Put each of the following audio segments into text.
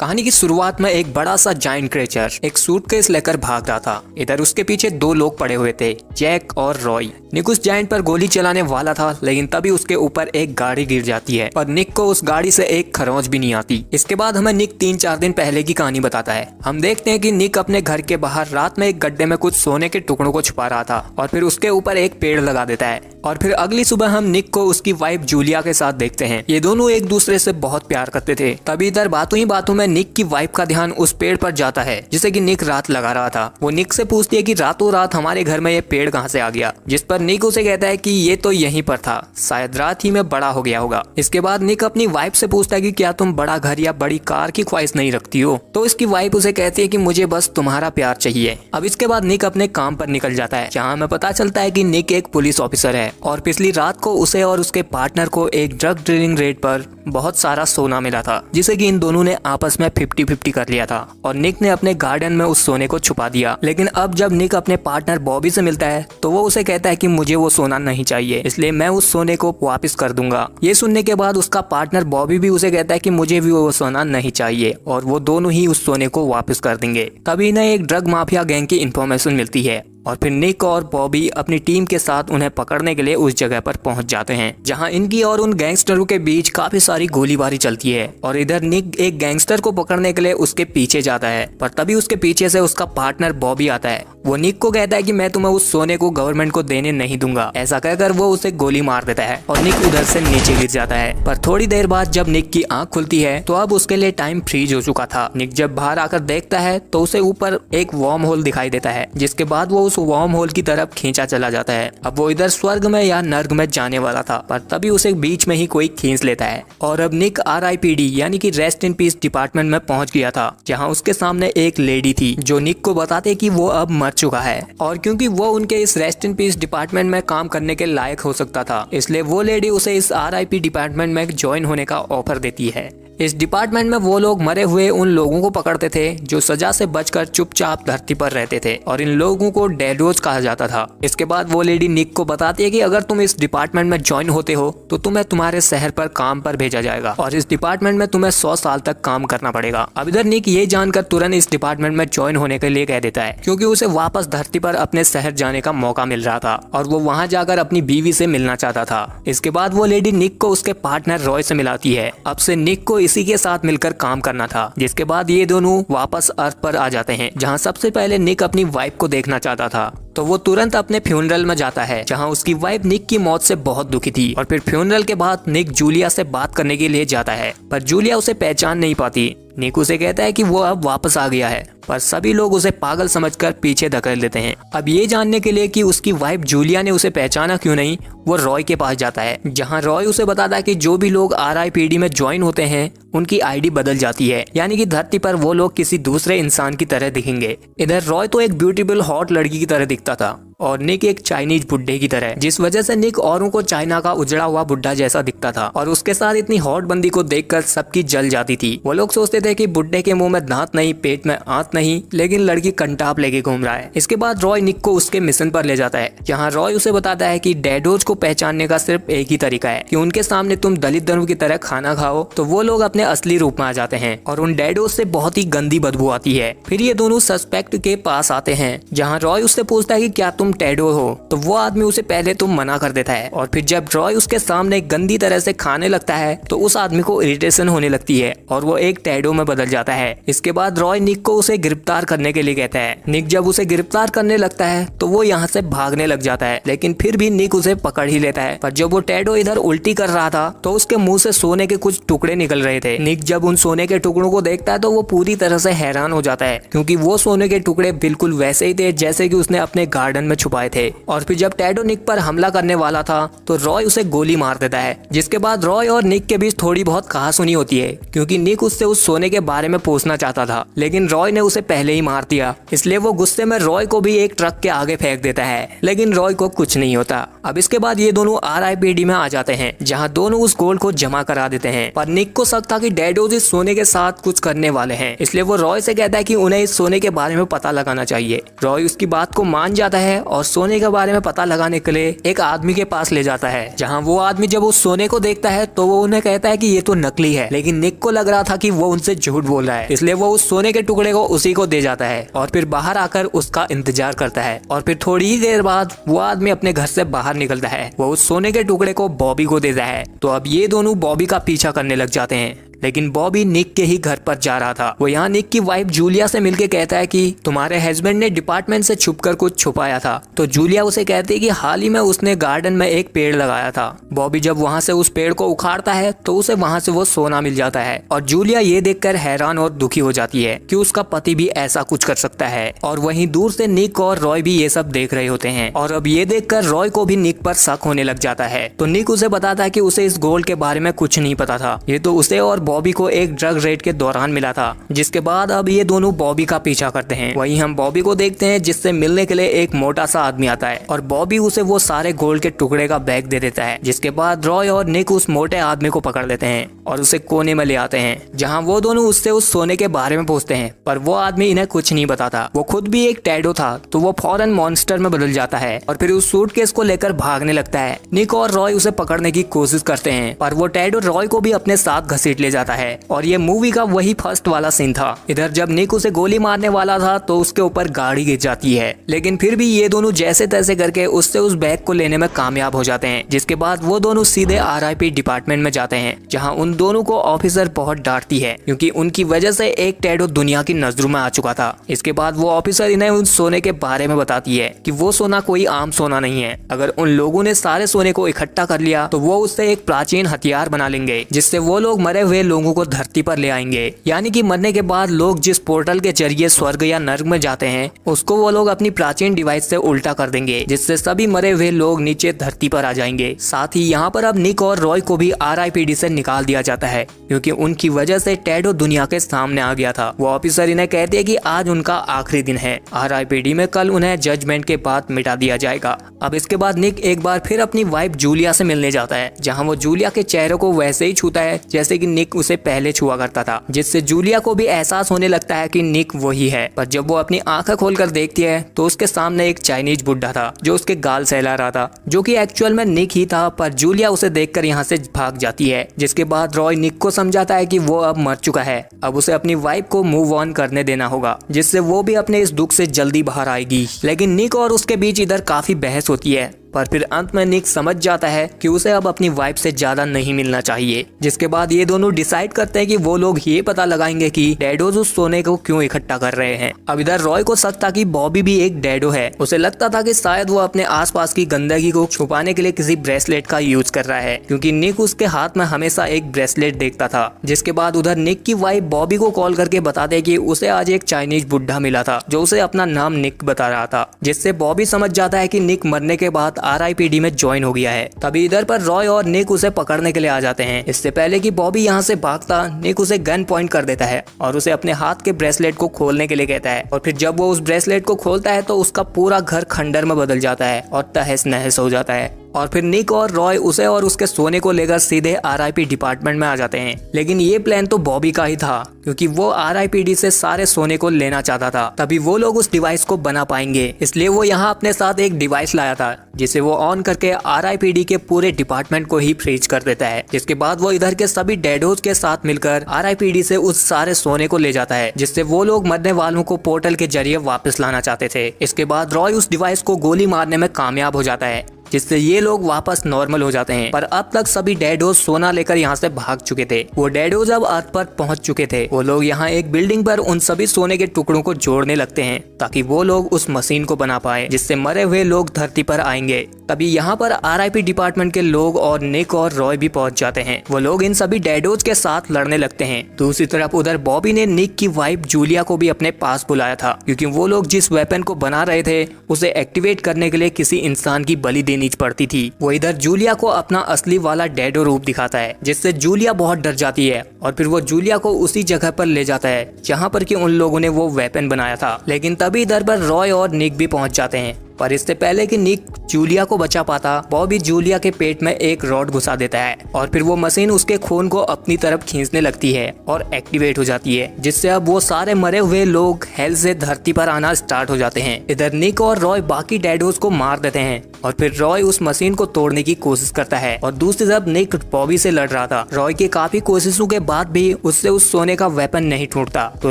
कहानी की शुरुआत में एक बड़ा सा जायंट क्रेचर एक सूटकेस लेकर भाग रहा था। इधर उसके पीछे दो लोग पड़े हुए थे, जैक और रॉय। निक उस जायंट पर गोली चलाने वाला था, लेकिन तभी उसके ऊपर एक गाड़ी गिर जाती है और निक को उस गाड़ी से एक खरोंच भी नहीं आती। इसके बाद हमें निक 3-4 दिन पहले की कहानी बताता है। हम देखते हैं कि निक अपने घर के बाहर रात में एक गड्ढे में कुछ सोने के टुकड़ों को छुपा रहा था और फिर उसके ऊपर एक पेड़ लगा देता है। और फिर अगली सुबह हम निक को उसकी वाइफ जूलिया के साथ देखते हैं। ये दोनों एक दूसरे से बहुत प्यार करते थे। तभी इधर बातों ही बातों में निक की वाइफ का ध्यान उस पेड़ पर जाता है जिसे कि निक रात लगा रहा था। वो निक से पूछती है कि रातों रात हमारे घर में ये पेड़ कहाँ से आ गया, जिस पर निक उसे कहता है कि ये तो यहीं पर था, शायद रात ही में बड़ा हो गया होगा। इसके बाद निक अपनी वाइफ से पूछता है कि क्या तुम बड़ा घर या बड़ी कार की ख्वाहिश नहीं रखती हो। तो इसकी वाइफ उसे कहती है कि मुझे बस तुम्हारा प्यार चाहिए। अब इसके बाद निक अपने काम पर निकल जाता है, जहाँ हमें पता चलता है कि निक एक पुलिस ऑफिसर है और पिछली रात को उसे और उसके पार्टनर को एक ड्रग डीलिंग रेड पर बहुत सारा सोना मिला था, जिसे कि इन दोनों ने आपस में 50-50 कर लिया था और निक ने अपने गार्डन में उस सोने को छुपा दिया। लेकिन अब जब निक अपने पार्टनर बॉबी से मिलता है तो वो उसे कहता है कि मुझे वो सोना नहीं चाहिए, इसलिए मैं उस सोने को वापस कर दूंगा। ये सुनने के बाद उसका पार्टनर बॉबी भी उसे कहता है कि मुझे भी वो सोना नहीं चाहिए और वो दोनों ही उस सोने को वापस कर देंगे। तभी इन्हें एक ड्रग माफिया गैंग की इन्फॉर्मेशन मिलती है और फिर निक और बॉबी अपनी टीम के साथ उन्हें पकड़ने के लिए उस जगह पर पहुंच जाते हैं, जहां इनकी और उन गैंगस्टरों के बीच काफी सारी गोलीबारी चलती है। और इधर निक एक गैंगस्टर को पकड़ने के लिए उसके पीछे जाता है, पर तभी उसके पीछे से उसका पार्टनर बॉबी आता है। वो निक को कहता है कि मैं तुम्हें उस सोने को गवर्नमेंट को देने नहीं दूंगा। ऐसा कहकर वो उसे गोली मार देता है और निक उधर से नीचे गिर जाता है। पर थोड़ी देर बाद जब निक की आंख खुलती है तो अब उसके लिए टाइम फ्रीज हो चुका था। निक जब बाहर आकर देखता है तो उसे ऊपर एक वार्म होल दिखाई देता है, जिसके बाद वो उस वार्म होल की तरफ खींचा चला जाता है। अब वो इधर स्वर्ग में या नर्क में जाने वाला था, पर तभी उसे बीच में ही कोई खींच लेता है और अब निक RIPD यानी कि रेस्ट इन पीस डिपार्टमेंट में पहुंच गया था, जहां उसके सामने एक लेडी थी जो निक को बताते कि वो अब मर चुका है। और क्योंकि वो उनके इस रेस्ट इन पीस डिपार्टमेंट में काम करने के लायक हो सकता था, इसलिए वो लेडी उसे इस RIP डिपार्टमेंट में ज्वाइन होने का ऑफर देती है। इस डिपार्टमेंट में वो लोग मरे हुए उन लोगों को पकड़ते थे जो सजा से बचकर चुपचाप धरती पर रहते थे और इन लोगों को डेडोज कहा जाता था। इसके बाद वो लेडी निक को बताती है कि अगर तुम इस डिपार्टमेंट में ज्वाइन होते हो तो तुम्हें तुम्हारे शहर पर काम पर भेजा जाएगा और इस डिपार्टमेंट में तुम्हें 100 साल तक काम करना पड़ेगा। अब इधर निक ये जानकर तुरंत इस डिपार्टमेंट में ज्वाइन होने के लिए कह देता है, क्योंकि उसे वापस धरती पर अपने शहर जाने का मौका मिल रहा था और वो वहाँ जाकर अपनी बीवी से मिलना चाहता था। इसके बाद वो लेडी निक को उसके पार्टनर रॉय से मिलाती है। अब से निक को इसी के साथ मिलकर काम करना था, जिसके बाद ये दोनों वापस अर्थ पर आ जाते हैं, जहां सबसे पहले निक अपनी वाइफ को देखना चाहता था। तो वो तुरंत अपने फ्यूनरल में जाता है, जहां उसकी वाइफ निक की मौत से बहुत दुखी थी। और फिर फ्यूनरल के बाद निक जूलिया से बात करने के लिए जाता है, पर जूलिया उसे पहचान नहीं पाती। निक उसे कहता है कि वो अब वापस आ गया है, पर सभी लोग उसे पागल समझकर पीछे धकेल देते हैं। अब ये जानने के लिए कि उसकी वाइफ जूलिया ने उसे पहचाना क्यों नहीं, वो रॉय के पास जाता है, जहां रॉय उसे बताता है कि जो भी लोग RIPD में ज्वाइन होते हैं उनकी ID बदल जाती है, यानी कि धरती पर वो लोग किसी दूसरे इंसान की तरह दिखेंगे। इधर रॉय तो एक ब्यूटीफुल हॉट लड़की की तरह दिखता था और निक एक चाइनीज बुड्ढे की तरह, जिस वजह से निक औरों को चाइना का उजड़ा हुआ बुड्ढा जैसा दिखता था। और उसके साथ इतनी हॉट बंदी को देखकर सबकी जल जाती थी। वो लोग सोचते थे कि बुड्ढे के मुंह में दांत नहीं, पेट में आंत नहीं, लेकिन लड़की कंटाप लेके घूम रहा है। इसके बाद रॉय निक को उसके मिशन पर ले जाता है, जहाँ रॉय उसे बताता है कि डेडोज को पहचानने का सिर्फ एक ही तरीका है कि उनके सामने तुम दलित दरों की तरह खाना खाओ तो वो लोग अपने असली रूप में आ जाते हैं और उन डेडोज से बहुत ही गंदी बदबू आती है। फिर ये दोनों सस्पेक्ट के पास आते हैं, जहाँ रॉय उससे पूछता है कि क्या तुम टैडो हो, तो वो आदमी उसे पहले तो मना कर देता है। और फिर जब रॉय उसके सामने गंदी तरह से खाने लगता है तो उस आदमी को इरिटेशन होने लगती है और वो एक टैडो में बदल जाता है। इसके बाद रॉय निक को उसे गिरफ्तार करने के लिए कहता है। निक जब उसे गिरफ्तार करने लगता है तो वो यहाँ से भागने लग जाता है, लेकिन फिर भी निक उसे पकड़ ही लेता है। पर जब वो टैडो इधर उल्टी कर रहा था तो उसके मुंह से सोने के कुछ टुकड़े निकल रहे थे। निक जब उन सोने के टुकड़ों को देखता है तो वो पूरी तरह से हैरान हो जाता है, क्योंकि वो सोने के टुकड़े बिल्कुल वैसे ही थे जैसे कि उसने अपने गार्डन में छुपाए थे। और फिर जब टैडो निक पर हमला करने वाला था तो रॉय उसे गोली मार देता है, जिसके बाद रॉय और निक के बीच थोड़ी बहुत कहासुनी होती है, क्योंकि निक उससे उस सोने के बारे में पूछना चाहता था, लेकिन रॉय ने उसे पहले ही मार दिया। इसलिए वो गुस्से में रॉय को भी एक ट्रक के आगे फेंक देता है, लेकिन रॉय को कुछ नहीं होता। अब इसके बाद ये दोनों RIPD में आ जाते हैं, जहाँ दोनों उस गोल्ड को जमा करा देते हैं। पर निक को शक था कि डेडोज इस सोने के साथ कुछ करने वाले हैं, इसलिए वो रॉय से कहता है कि उन्हें इस सोने के बारे में पता लगाना चाहिए। रॉय उसकी बात को मान जाता है और सोने के बारे में पता लगाने के लिए एक आदमी के पास ले जाता है, जहाँ वो आदमी जब उस सोने को देखता है तो वो उन्हें कहता है कि ये तो नकली है। लेकिन निक को लग रहा था कि वो उनसे झूठ बोल रहा है, इसलिए वो उस सोने के टुकड़े को उसी को दे जाता है और फिर बाहर आकर उसका इंतजार करता है। और फिर थोड़ी ही देर बाद वो आदमी अपने घर से बाहर निकलता है, वो उस सोने के टुकड़े को बॉबी को देता है। तो अब ये दोनों बॉबी का पीछा करने लग जाते हैं, लेकिन बॉबी निक के ही घर पर जा रहा था। वो यहाँ निक की वाइफ जूलिया से मिलके कहता है कि तुम्हारे हस्बैंड ने डिपार्टमेंट से छुपकर कुछ छुपाया था। तो जूलिया उसे कहती है कि हाल ही में उसने गार्डन में एक पेड़ लगाया था। बॉबी जब वहाँ से उस पेड़ को उखाड़ता है तो उसे वहाँ से वो सोना मिल जाता है और जूलिया ये देखकर हैरान और दुखी हो जाती है कि उसका पति भी ऐसा कुछ कर सकता है। और वहीं दूर से निक और रॉय भी ये सब देख रहे होते हैं और अब ये देखकर रॉय को भी निक पर शक होने लग जाता है। तो निक उसे बताता है कि उसे इस गोल्ड के बारे में कुछ नहीं पता था, ये तो उसे और बॉबी को एक ड्रग रेड के दौरान मिला था। जिसके बाद अब ये दोनों बॉबी का पीछा करते हैं। वहीं हम बॉबी को देखते हैं जिससे मिलने के लिए एक मोटा सा आदमी आता है और बॉबी उसे वो सारे गोल्ड के टुकड़े का बैग दे देता है। जिसके बाद रॉय और निक उस मोटे आदमी को पकड़ लेते हैं और उसे कोने में ले आते हैं, जहाँ वो दोनों उससे उस सोने के बारे में पूछते हैं। पर वो आदमी इन्हें कुछ नहीं बताता। वो खुद भी एक टैडो था, तो वो फौरन मॉन्स्टर में बदल जाता है और फिर उस सूटकेस को लेकर भागने लगता है। निक और रॉय उसे पकड़ने की कोशिश करते हैं, पर वो टैडो रॉय को भी अपने साथ घसीट ले जाता है। और ये मूवी का वही फर्स्ट वाला सीन था। इधर जब निक उसे गोली मारने वाला था तो उसके ऊपर गाड़ी गिर जाती है, लेकिन फिर भी ये दोनों जैसे तैसे करके उससे उस बैग को लेने में कामयाब हो जाते हैं। जिसके बाद वो दोनों सीधे RIP डिपार्टमेंट में जाते हैं, जहाँ उन दोनों को ऑफिसर बहुत डांटती है क्योंकि उनकी वजह से एक टैडो दुनिया की नजरों में आ चुका था। इसके बाद वो ऑफिसर इन्हें उन सोने के बारे में बताती है कि वो सोना कोई आम सोना नहीं है। अगर उन लोगों ने सारे सोने को इकट्ठा कर लिया तो वो उससे एक प्राचीन हथियार बना लेंगे, जिससे वो लोग मरे हुए लोगों को धरती पर ले आएंगे। यानी कि मरने के बाद लोग जिस पोर्टल के जरिए स्वर्ग या नर्क में जाते हैं उसको वो लोग अपनी प्राचीन डिवाइस से उल्टा कर देंगे, जिससे सभी मरे हुए लोग नीचे धरती पर आ जाएंगे। साथ ही यहाँ पर अब निक और रॉय को भी RIPD से निकाल दिया जाता है क्योंकि उनकी वजह से टैडो दुनिया के सामने आ गया था। वो ऑफिसर इन्हें कहते हैं कि आज उनका आखिरी दिन है, RIPD में कल उन्हें जजमेंट के बाद मिटा दिया जाएगा। अब इसके बाद निक एक बार फिर अपनी वाइफ जूलिया से मिलने जाता है, जहाँ वो जूलिया के चेहरे को वैसे ही छूता है जैसे कि निक उसे पहले छुआ करता था, जिससे जूलिया को भी एहसास होने लगता है कि निक वही है। पर जब वो अपनी आंखें खोलकर देखती है तो उसके सामने एक चाइनीज बुड्ढा था जो उसके गाल सहला रहा था, जो कि एक्चुअल में निक ही था। पर जूलिया उसे देखकर यहाँ से भाग जाती है। जिसके बाद रॉय निक को समझाता है कि वो अब मर चुका है, अब उसे अपनी वाइफ को मूव ऑन करने देना होगा, जिससे वो भी अपने इस दुख से जल्दी बाहर आएगी। लेकिन निक और उसके बीच इधर काफी बहस होती है, पर फिर अंत में निक समझ जाता है कि उसे अब अपनी वाइफ से ज्यादा नहीं मिलना चाहिए। जिसके बाद ये दोनों डिसाइड करते हैं कि वो लोग ये पता लगाएंगे कि डैडोज उस सोने को क्यों इकट्ठा कर रहे हैं। अब इधर रॉय को शक था कि बॉबी भी एक डैडो है। उसे लगता था कि शायद वो अपने आसपास की गंदगी को छुपाने के लिए किसी ब्रेसलेट का यूज कर रहा है, क्योंकि निक उसके हाथ में हमेशा एक ब्रेसलेट देखता था। जिसके बाद उधर निक की वाइफ बॉबी को कॉल करके बताते कि उसे आज एक चाइनीज बुड्ढा मिला था जो उसे अपना नाम निक बता रहा था, जिससे बॉबी समझ जाता है कि निक मरने के बाद RIPD में ज्वाइन हो गया है। तभी इधर पर रॉय और निक उसे पकड़ने के लिए आ जाते हैं। इससे पहले कि बॉबी यहाँ से भागता, निक उसे गन पॉइंट कर देता है और उसे अपने हाथ के ब्रेसलेट को खोलने के लिए कहता है। और फिर जब वो उस ब्रेसलेट को खोलता है तो उसका पूरा घर खंडर में बदल जाता है और तहस नहस हो जाता है। और फिर निक और रॉय उसे और उसके सोने को लेकर सीधे RIP डिपार्टमेंट में आ जाते हैं। लेकिन ये प्लान तो बॉबी का ही था, क्योंकि वो RIPD से सारे सोने को लेना चाहता था, तभी वो लोग उस डिवाइस को बना पाएंगे। इसलिए वो यहाँ अपने साथ एक डिवाइस लाया था जिसे वो ऑन करके RIPD के पूरे डिपार्टमेंट को ही फ्रीज कर देता है। जिसके बाद वो इधर के सभी डैडोज के साथ मिलकर RIPD से उस सारे सोने को ले जाता है, जिससे वो लोग मरने वालों को पोर्टल के जरिए वापस लाना चाहते थे। इसके बाद रॉय उस डिवाइस को गोली मारने में कामयाब हो जाता है, जिससे ये लोग वापस नॉर्मल हो जाते हैं। पर अब तक सभी डैडोज सोना लेकर यहाँ से भाग चुके थे। वो डैडोज अब अर्थ पर पहुंच चुके थे। वो लोग यहाँ एक बिल्डिंग पर उन सभी सोने के टुकड़ों को जोड़ने लगते हैं ताकि वो लोग उस मशीन को बना पाए जिससे मरे हुए लोग धरती पर आएंगे। तभी यहाँ पर RIP डिपार्टमेंट के लोग और निक और रॉय भी पहुंच जाते हैं। वो लोग इन सभी डैडोज के साथ लड़ने लगते हैं। दूसरी तरफ उधर बॉबी ने निक की वाइफ जूलिया को भी अपने पास बुलाया था, क्योंकि वो लोग जिस वेपन को बना रहे थे उसे एक्टिवेट करने के लिए किसी इंसान की बलि देनी पड़ती थी। वो इधर जूलिया को अपना असली वाला डैडो रूप दिखाता है, जिससे जूलिया बहुत डर जाती है और फिर वो जूलिया को उसी जगह पर ले जाता है जहाँ पर कि उन लोगों ने वो वेपन बनाया था। लेकिन तभी इधर पर रॉय और निक भी पहुंच जाते हैं पर इससे पहले कि निक जूलिया को बचा पाता, बॉबी जूलिया के पेट में एक रॉड घुसा देता है और फिर वो मशीन उसके खून को अपनी तरफ खींचने लगती है और एक्टिवेट हो जाती है, जिससे अब वो सारे मरे हुए लोग हेल से धरती पर आना स्टार्ट हो जाते हैं। इधर निक और रॉय बाकी डैडोस को मार देते हैं और फिर रॉय उस मशीन को तोड़ने की कोशिश करता है और दूसरी तरफ निक बॉबी से लड़ रहा था। रॉय की काफी कोशिशों के बाद भी उससे उस सोने का वेपन नहीं टूटता, तो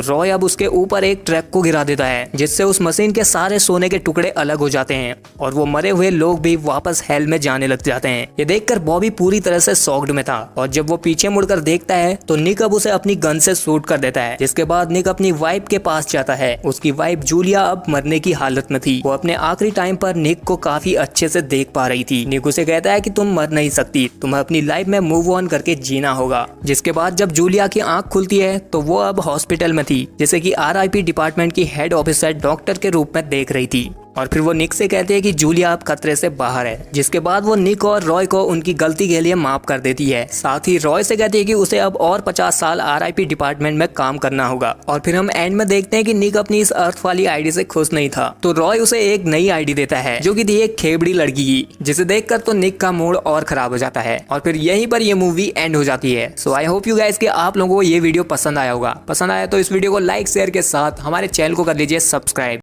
रॉय अब उसके ऊपर एक ट्रक को गिरा देता है, जिससे उस मशीन के सारे सोने के टुकड़े अलग हो जाते हैं और वो मरे हुए लोग भी वापस हेल में जाने लग जाते हैं। ये देखकर बॉबी पूरी तरह से शॉक्ड में था और जब वो पीछे मुड़कर देखता है तो निक अब उसे अपनी गन से शूट कर देता है, जिसके बाद निक अपनी वाइफ के पास जाता है। उसकी वाइफ जूलिया अब मरने की हालत में थी। वो अपने आखिरी टाइम पर निक को काफी अच्छे से देख पा रही थी। निक उसे कहता है कि तुम मर नहीं सकती, तुम्हें अपनी लाइफ में मूव ऑन करके जीना होगा। जिसके बाद जब जूलिया की आंख खुलती है तो वो अब हॉस्पिटल में थी, जैसे कि RIP डिपार्टमेंट की हेड ऑफिसर डॉक्टर के रूप में देख रही थी। और फिर वो निक से कहते हैं कि जूलिया अब खतरे से बाहर है, जिसके बाद वो निक और रॉय को उनकी गलती के लिए माफ कर देती है। साथ ही रॉय से कहती है कि उसे अब और 50 साल RIP डिपार्टमेंट में काम करना होगा। और फिर हम एंड में देखते हैं कि निक अपनी इस अर्थ वाली आईडी से खुश नहीं था, तो रॉय उसे एक नई आईडी देता है जो कि थी एक खेबड़ी लड़की की, जिसे देखकर तो निक का मूड और खराब हो जाता है। और फिर यहीं पर ये मूवी एंड हो जाती है। सो आई होप यू गाइस कि आप लोगों को ये वीडियो पसंद आया होगा। पसंद आया तो इस वीडियो को लाइक शेयर के साथ हमारे चैनल को कर लीजिए सब्सक्राइब।